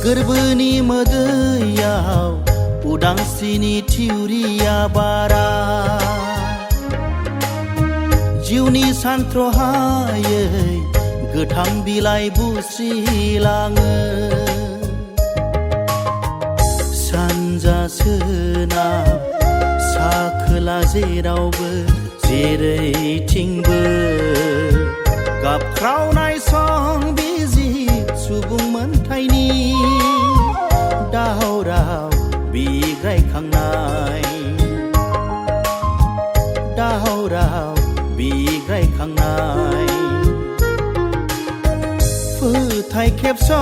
गोरबोनि मोदैयाव उदांस्रिनि थिउरिया बारा जिउनि सानथ्रहायै गोथां बिलाइ बुस्रिलाङो सानजा सोनाब सा खोला जेरावबो जेरैथिंबो गाबख्रावनाय संबिजिर सुबुं मोनथायनि दावराव बिग्रायखांनाय दावराव बिग्रायखांनाय फोथाय खेबस'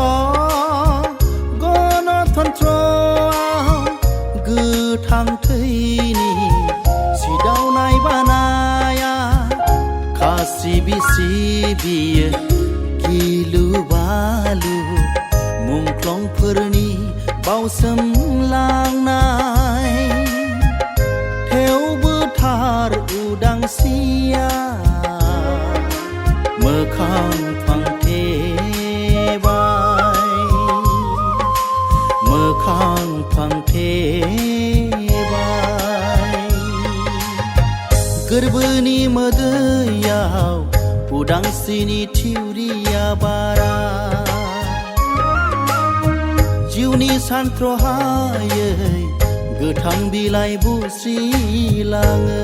गणतन्त्रआव गोथां थैनि सिदावनाय बानाया खासि बिसि बियो गिलु बालु मुंख्लंफोरनि बावसोमलांनाय थेवबो थार उदांस्रिया मोखां फांथेबाय मोखां फांथेबाय गोरबोनि मोदैयाव उदांस्रिनि थिउरिया बारा जिउनि सानथ्रहायै गोथां बिलाइ बुस्रिलाङो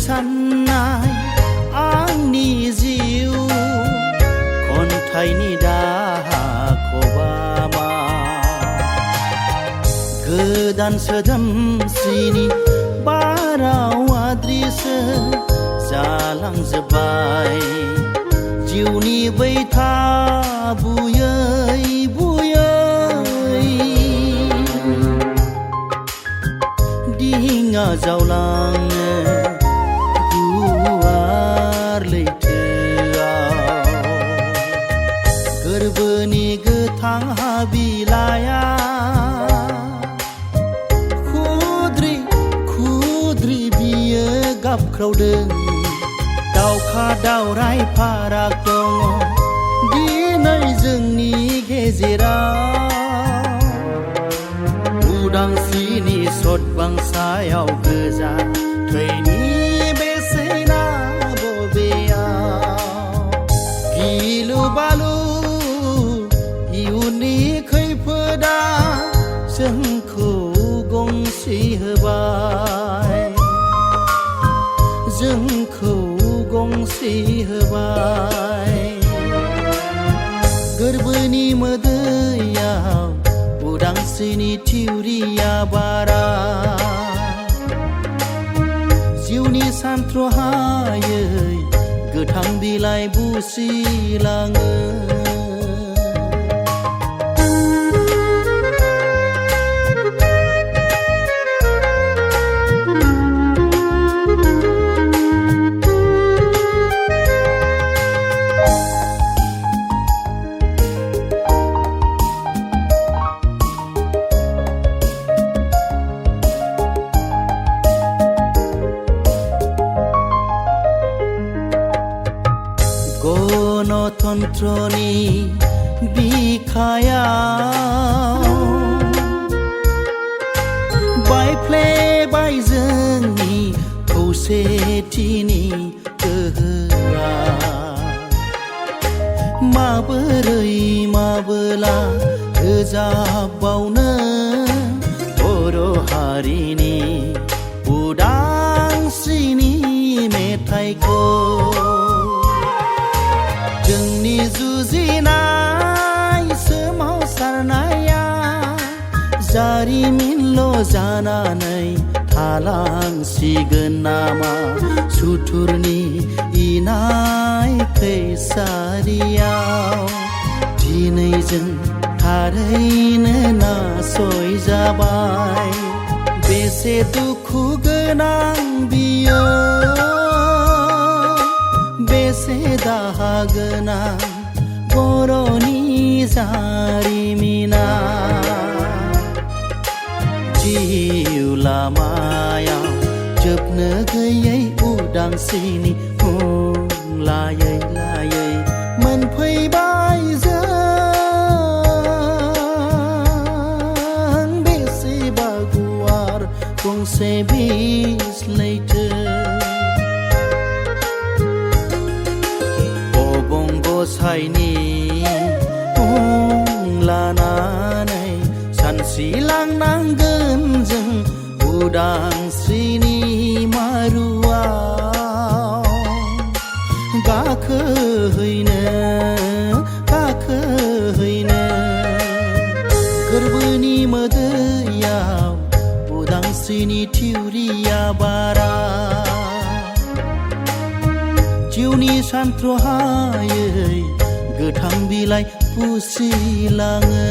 साननाय आंनि जिउ खन्थाइनि दाहा खबामा गोदान सोदोमस्रिनि बाराव आद्रिसो जालांजोब्बाय जिउनि बैथा बुयै बुयै दिङा जावलाङो गोरबोनि गोथां हाबिलाया खुद्रि खुद्रि बियो गाबख्रावदों दावखा दावराय फाराग दङ दिनै जोंनि गेजेराव उदांस्रिनि सतबांसायाव गोजा थैनि बेसेना बबेयाव गिलु बालु इयुननि खैफोदा जोंखौ गंसि होबाय जोंखौ गंसि होबाय गोरबोनि मोदैयाव उदांस्रिनि थिउरिया बारा जिउनि सानथ्रहायै गोथां बिलाइ बुस्रिलाङो गणतन्त्रनि बिखायाव बायफ्लेबाय जोंनि खौसेथिनि गोहोआ माबोरै माबोला रोजाबबावनो बर' हारिनि उदांस्रिनि मेथाइखौ जोंनि जुजिनाय सोमावसारनाया जारिमिनल' जानानै थालांसिगोन नामा सुथुरनि इनाय खैसारियाव दिनै जों थारैनो नासयजाबाय बे बेसे दुखु गोनां बियो बेसे दाहा गोनां बर'नि जारिमिना जिउ लामायाव जोबनो गैयै उदांस्रिनि मुं लायै लायै मोनफैबाय जों बेसेबा गुवार गंसे बिस लैथो गसाइनि मुं लानानै सानस्रिलांनांगोन जों उदांस्रिनि मारुआव गाखोहैनो गोरबोनि मोदैयाव उदांस्रिनि थिउरिया बारा जिउनि सानथ्र'हायै गोथां बिलाइ बुस्रिलाङो